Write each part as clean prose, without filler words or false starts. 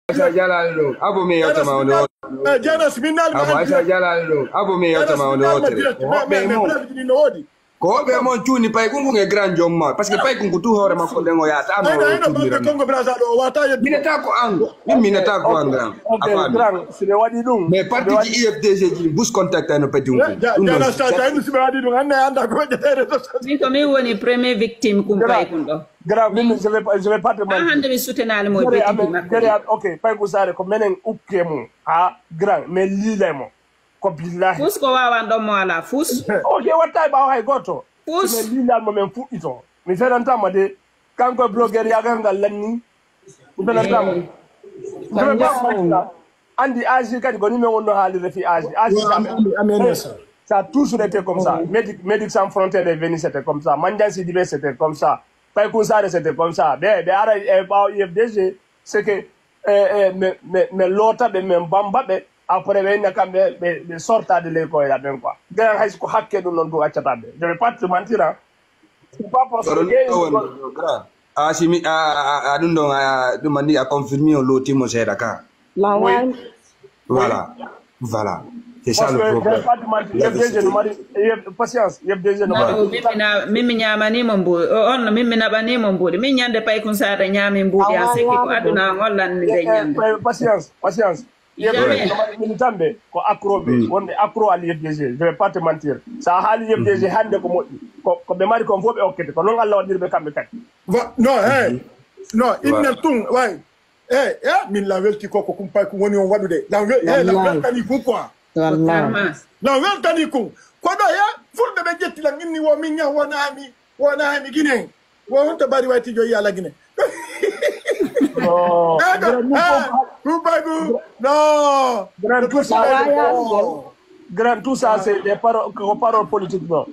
Aisha Jalalo, Abu me yota ma ono. Jana siminal Abu Aisha Jalalo, Abu me yota ma ono. Ko be mon tuni pay kungu nge grand jomma parce que pay kungu tu hore ma ko dengo ya ta no Congo Brazza do wata ya minata ko an minata ko an grand sile wadi dum mais parti ci IFDG ji bus contact no pedum jana sa tan sibe wadi dum anne anda ko jetere mi ko mi woni premier victime kum pay kundo grand min je vais pas te mentir hande mi soutenal mo be OK pay ko sare ko menen uppkemu ha grand mais lilemo ko billahi fus ko wawan do mo ala fus OK watta ba hay goto fus mais lilal mo men fu ito mi feranta ma de kanko blogger ya gangal lanni mi feranta ma andi agi kadi ko ni men wonno haalire fi agi ça a toujours été comme ça Médecins sans frontières est venu c'était comme ça Mandiang Sidibé c'était comme ça Pay Kousare c'était comme ça be ara IFDG c'est que mais l'autre be men bamba be après ben nakambe be sorta de l'école là ben quoi grand hay ko hakke dum non go accata be je vais pas te mentir hein c'est pas parce que Asimi adundo demandi à confirmer l'autre mo c'est d'accord voilà c'est ça le problème patience mimi nyamani mambo on mimi nabani mambo mi nyande pay kun sare nyami mbudi a sekki ko aduna ngollan ni de nyande patience militambe ko accrobe wonde accro al IFDG je vais pas te mentir ça hali IFDG hande ko moddi ko be mari ko fobe okkete ko non Allah wadirbe kambe kat non inna tung way min la welti ko kumpay ko woni on wadude la weltani ko quoi la weltani ko do ya fulbe be jetti la nginni wo min nya wonami gine wo to bari wati jo yalla gine non grand tout ça c'est des paroles politiques non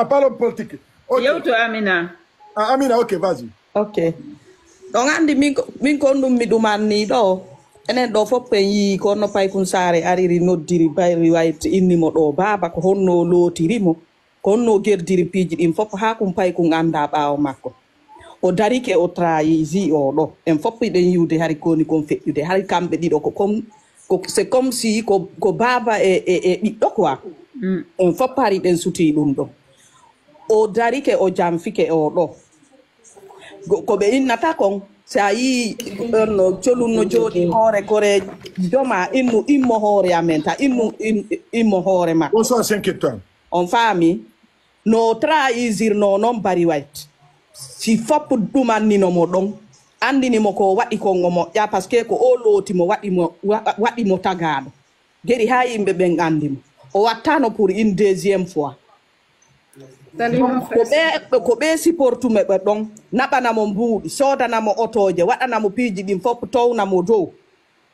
paroles politiques yewto Amina OK vas-y OK donc andi min ko ndum mi dumanni do enen do fop yi ko no pay kun sare ariri noddiri bayri wayt inni mo do baba ko honno lotiri mo ko honno gerdiri piji dim fop ha kum pay kun anda baawo makko o darike o trahisi o do en fop den yude hari koni kon fejude hari kambe dido ko c'est comme si ko baba e biddo quoi en fop pari den suti dum do o darike o jamfike o do ko be innata kon sa yi no cholunno jodi hore kore joma innu immo hore amenta immo hore makko on so 5 ans on fami no trahir no non bari white si fop dumanni no mo don andini mo ko wadi ko ngomo ya parce que ko o loti mo wadi mo tagado geri ha yimbe ben andimo o wattano pour une deuxième fois ko be supportu me be don nabana mo mbuudi sodana mo otoje wadana mo piiji dim fop towna mo dow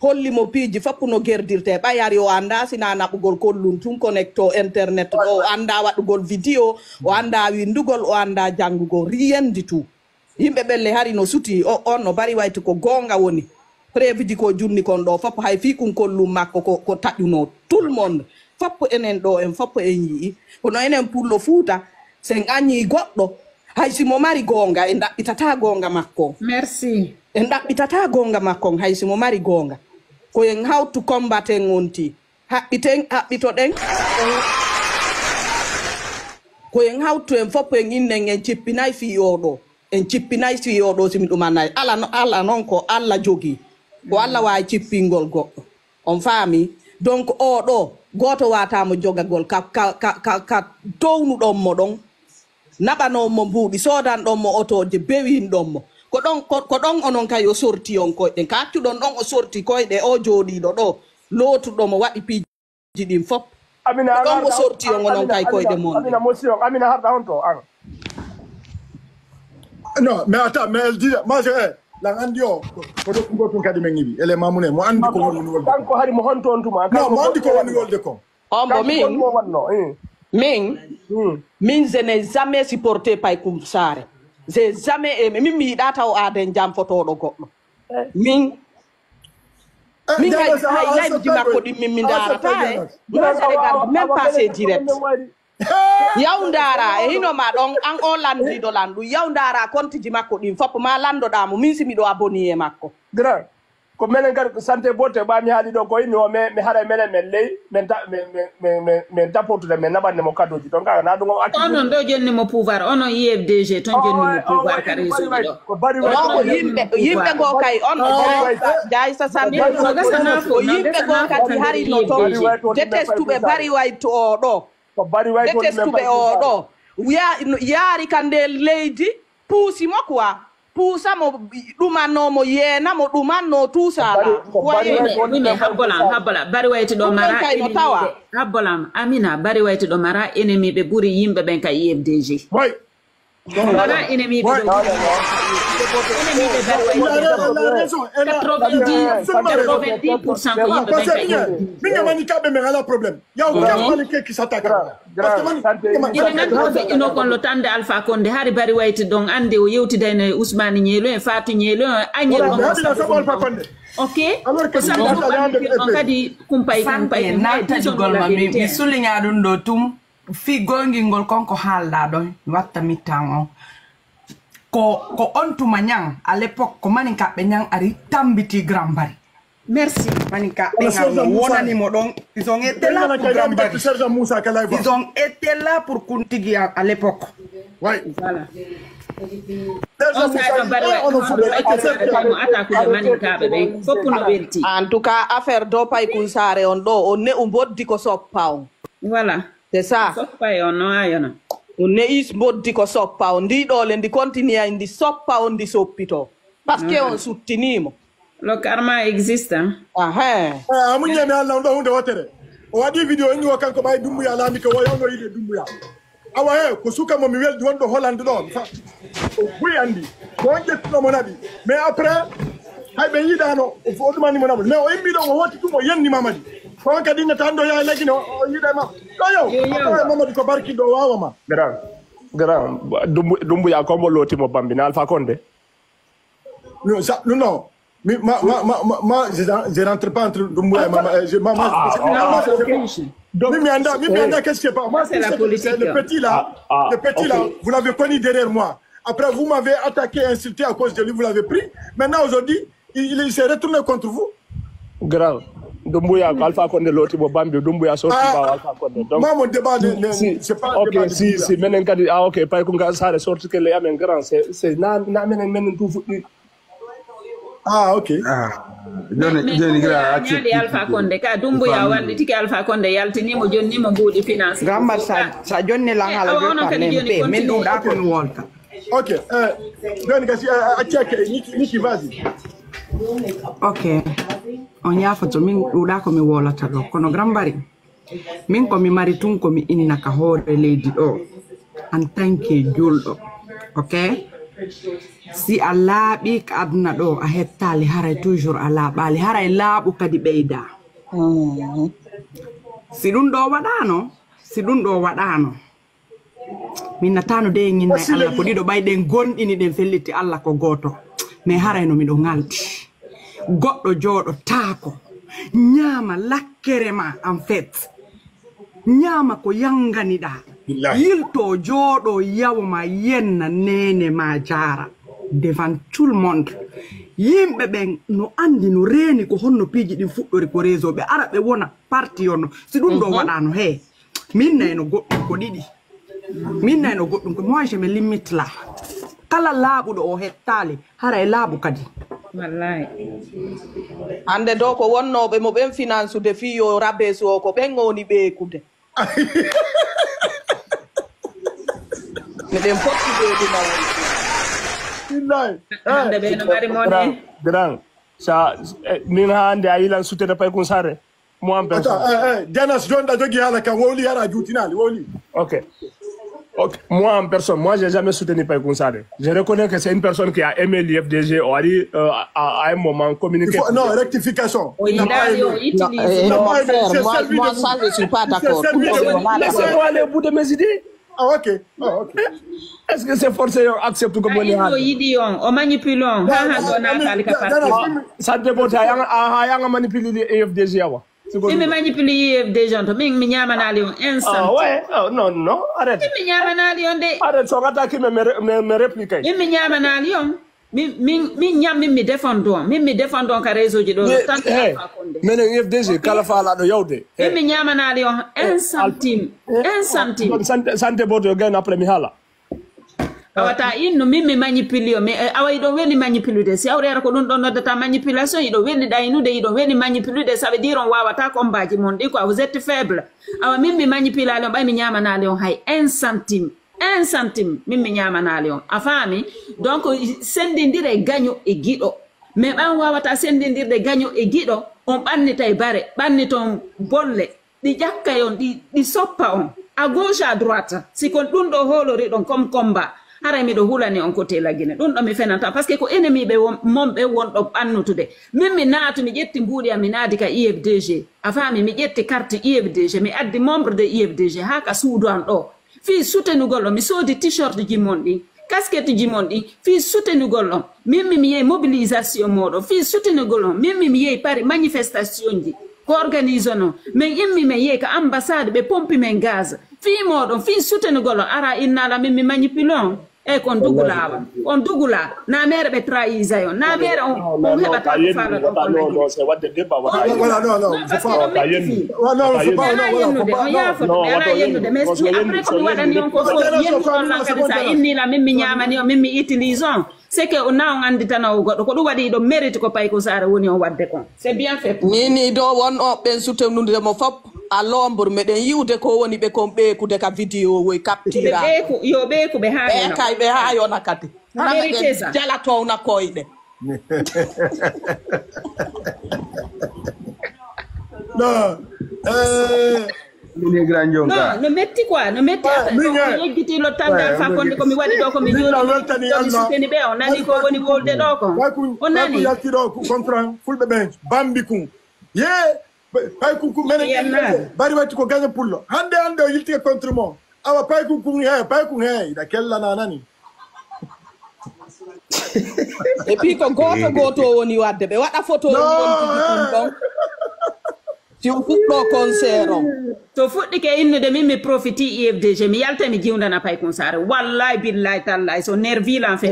holli mo piiji fop no gerdirte bayari o anda sina nabugol kollun tum connecto internet o anda wadugol video o anda windugol o anda jangugol rien du tout yimbe belle hari no suti on no bari wayti ko gonga woni prévidi ko junni kon do fop hay fi kun kollum makko ko tajuno tout le monde fop enen do en fop en yi kono enen pour le fuuta sen anyi goddo hay simo mari gonga en dabbitata gonga makko merci en dabbitata gonga makko hay simo mari gonga ko en how to combat en onti habbito den ko en how to en fop en innen en cippinay fi yodo simi dumanay ala non ko alla jogi ko alla wa cippingol goddo on fami donc o do goto wata mo jogagol ka townu dom mo don nabano mo buudi sodan dom mo otoje bewin dom mo ko don onon kay o sorti on ko den ka don o sorti ko de o jodi do lotu do mo wadi piji dim fop Amina don o sorti on onon kay ko de mon Amina motion Amina harda on to non mais attends mais elle dit moi la andio ko do ko tun kadi men ngibi ele mamune mo andi ko woni wolde kanko hari mo honto on tuma non mo andi ko woni wolde ko ombo min je n'ai jamais supporté pay kum sare j'ai jamais aimé mi data o aden jam photo do goddo min hay live di makko di min dara tay même pas c'est direct yawndara e hino ma don an o landi do landu yawndara konti ji makko din fop ma lando da mo min simi do abonné e makko grand ko menen gar santé botte ba mi haali do ko inni o me hara menen men ley men tapotude men nabande mo kadoji donc na do akki onon do jonni mo pouvoir onon IFDG ton jonni mo pouvoir kare so ko bari yimbe go kay on jay sa sambe ko yimbe go kati hari no to detestube bari white o do ko bari white detestube o do yaari kande leydi puusi mo quoi puusa mo ɗumano mo yeena mo ɗumanno tuusala wayne habbolam bari wayti ɗo mara habbolam amina bari wayti ɗo mara ennemi ɓe ɓuri yimɓe ɓen ka IFDG mara ennemi ɓe ɗo 90% ko yimɓe ɓen ka minga mani kaɓe men ala probléme yaw kamani ke qui s'attaque ina gandi ko feƴƴino kon lo tande Alpha Condé hari bari wayti ɗon ande o yewtidayno Ousmane Ñeelo en Fatou Ñeelo en Agnel ok ko samba on kadi kumpay natajugol ma mi suliña ɗum ɗo tum fi gongingol konko haalɗa ɗon mi watta mittan on ko on tuma ñang à l'époque ko manin kaɓɓe ñang ari tambiti Grand Bari merci manin kaɓɓe ngam wonanimo ɗon ils ont été là pour Grand Bari ils ont été là pour Kuntigi à l'époque ouais voilà en tout cas affaire do pay kun sare on do on ne umboddi ko soppa on voilà c'est ça soppa on no ayona on ne is boddi ko soppa on ndi ɗo le ndi continue ndi soppa on ndi soppito parce que on suttinimo le karma existe amuñami Allah on ɗo hunde wotere o waɗi vidéo inni o kanko ɓay Dumbuya laami ko woyono yiide Dumbuya awa he ko suka mo mi weldi wonɗo Hollande ɗo o buy andi ko on ƴettunomo naɓi mais après hay ɓe yiiɗano o ɗumanimo naɓi mais o immiɗo o wotti ɗum o yenni Mamadi ko on kadi innata hannde o yaha leggine o yiiɗa e ma ɗo yow Mamadi ko barkiɗo o wawama grand Dumbuya kombo lootimo bambine Alpha Condé non moi je rentre pas entre Dumbuya et Mimi, qu'est-ce qui est pas moi, c'est le petit là, vous l'avez connu derrière moi. Après, vous m'avez attaqué, insulté à cause de lui, vous l'avez pris. Maintenant, aujourd'hui, il s'est retourné contre vous. Grave. Dumbuya, Alpha Condé, l'autre, Bambi, Dumbuya, sorti par Alpha Condé. Moi, mon débat, c'est pas un débat. Ok, si, maintenant, ok, pas qu'on gagne ça, sorti que les amènes grand, c'est, n'amène tout. Ah, ok. ñaadi Alpha Condé ka Dumbuya wandi tiki Alpha Condé yaltinimo jonnimo mbuuɗi finance gambal sa jonni lan hala be men ɗum ɗa komi wolta ok joni gasi acceke Niki vas-y ok on yafoto min ɗuɗa komi wolata ɗo kono Grand Bari min komi mari tun komi innaka hoore leydi ɗo en tant que julɗo ok si a laaɓi ka aduna ɗo a hettali haray toujours a laaɓali haray laaɓu kadi ɓeyda si ɗum ɗo waɗano min natano de ñinna Allah ko ɗiɗo ɓayɗen gonɗini ɗen felliti Allah ko goto mais haray no miɗo ngaldi goɗɗo jooɗo taako ñaama lakkere ma en fait ñaama ko yanganiɗa yilto jooɗo yawma yenna nene ma jara devant tout le monde yimɓe ɓen no andi no reeni ko honno piiji ɗin fuɗɗori ko réseau ɓe ara ɓe wona parti onno si ɗum ɗo waɗano he min nayno goɗɗum ko ɗiɗi min nayno goɗɗum ko moi je me limite là kala laaɓuɗo o hettali haray laaɓu kadi wallahi hande do ko wonnoɓe mo ɓen finance de fiyo rabesu o ko ɓen woni ɓeekude miɗen potti ɓeyduma hande ɓe no mari mone grand sa min hande a yilan sutede pay kun sare mo am personne Dianas jonɗa jogi haala kam wowli yara juutinali wowli ok moi en personne, moi j'ai jamais soutenu Paikoun Saré. Je reconnais que c'est une personne qui a aimé l'IFDG ou a dit à un moment communiqué. Non, rectification. Moi ça je suis pas d'accord. Laissez-moi aller au bout de mes idées. Ah ok. Est-ce que c'est forcé d'accepter comme on est? Ça dépend. Il manipulé l'IFDG. Imi manipuli IFDG on to mi ñamanali on instant. Ah ouais, non, arrête. Imi ñamanali on de. Arrête, son attaque me réplique. Imi ñamanali on. min ñam mi défendon ka réseau ji do tant Alpha Condé menen UFDG kala faala do yawde mi ñamanali on 1 centime santé boto gain après mi hala awata inno mi manipulio mais awa ido weni manipulude si awrera ko dun don noddata manipulation ido weni daynude ido weni manipulude ça veut dire on wawata combattre mon di quoi vous êtes faible awa mi manipulale on bay mi ñamanali on hay 1 centime mi ñamanali on a fami donc sendindire gagno e gido mais ban wawata sendindirde gagno e gido on bannita e bare banniton bolle di jakka on di soppa on à gauche à droite si kon dun do holori don comme combat hara mi do hulani on côté lagine dun do mi fenanta parce que ko ennemi be mombe won do annutude min mi naatu mi jetti mbuudi am mi naadi ka IFDG afami mi jetti carte IFDG mi addi membre de IFDG haka suudu an do fi soutenugol mi sodi t-shirt ji mondi casquette ji mondi fi soutenugol min mi yey mobilisation modo fi soutenugol min mi yey pari manifestation ji ko organisono mais immi me yey ka ambassade be pompi men gaz fi modo fi soutenugol ara innala min mi manipulon e kon dugula na mere be trahisa yo na mere on hebata fala do no c'est wadde débat voilà non mais après ko wadani on ko so inni la min mi nyamani o min mi utilisons c'est que on a anditana o goddo ko dum wadi do mérite ko pay ko sara woni on wadde kon c'est bien fait ni do won o ben soutenude mo fop a lombor meden yiwde ko woni be kon be kude ka vidéo woy captura be ko be ha kay be ha yo nakati jala to na koyde no Mini Grand Jonka. No metti qua, no metti yeggiti lo tande Alpha Condé ko mi wadi do ko mi joni suteni be on nani ko woni wolde do ko on nani yalti do contrat fulbe bench bambikun ye pay ku menen bari wati ko gagner pullo hande o yilti contre mo awa pay ku he da kella nanani e puis ko goto woni wadde be wada photo won don si on fuɗɗo concert on to fuɗɗi ke innude min mi profiti IFDG mi yalta mi jiwdana pay concert wallahi billahi tallahi so nervi lan fe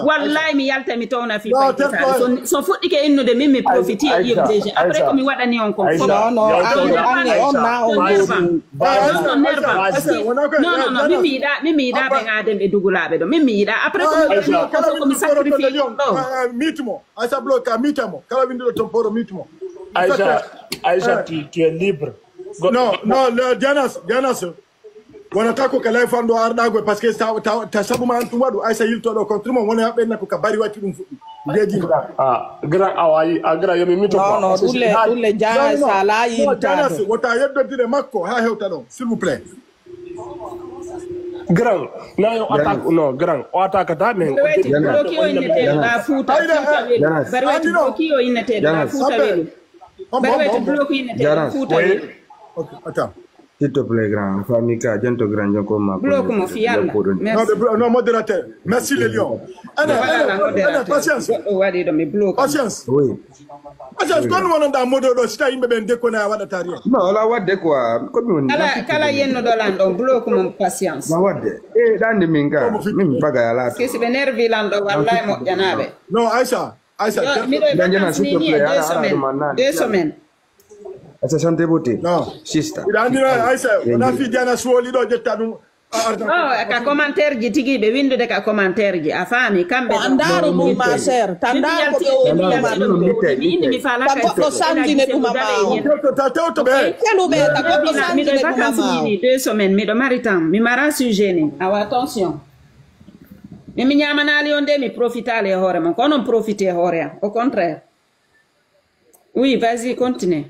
wallahi mi yalta mi towna fi pay concert so fuɗɗi ke innude min mi profiti IFDG après ko mi waɗani on kon non min mi yiɗa ɓe gaden ɓe dugulaɓe ɗo min mi yiɗa après ko mi waɗani on kon ko mi sacrifie ɗo mitmo Aïssa bloka mitamo kala winduɗo tomporo mitmo Aïcha, tu es libre. Non, Dianas, wonata ko kala fando ardago parce que ta sabu man tum wadu Aïssa yilto do contre mo wona benna ko ka bari wati dum fuddi deji grand awayi agra yomi mito non dulle jaa sala yilta do wota yeddodire makko ha hewta do s'il vous plaît grand na yo attaque non grand o attaque ta men bloki o inete la futa bari wati bloki o inete la futa welu bari wati bloki inete la futa welu ok attends s'il te plaît grand famika janto grand jonko ma bloki mo fi yalla non modérateur merci les lions patience wadi do mi bloki patience oui patience don wona da modo do sita yimbe ben de ko na wada tariya non la wadde quoi ko mi woni kala yenno do lando bloki mo patience ma wadde dande minga min baga yala kesi be nervi lando wallahi mo janabe non Aïssa mi do jana s'il te plaît 2 semaines Aïssa santé beauté non sista idandira Aïssa ona fi Diana suwoli do jetta dum ka commentaire ji tigi be windude ka commentaire ji a fami kambe andaro mum ma sœur tandaro indi mi fala ka ko sandine dum ta to be kelu be ta ko sandine dum ma 2 semaines mi do maritam mi mara sujet awa attention mi ñamanali on de mi profitale hore mon ko non profiter hore au contraire oui vas-y continue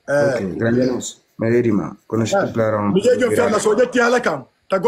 ok grand Janos Merima conosci tu Plaron mi jejo ferna so jetti ala kam ta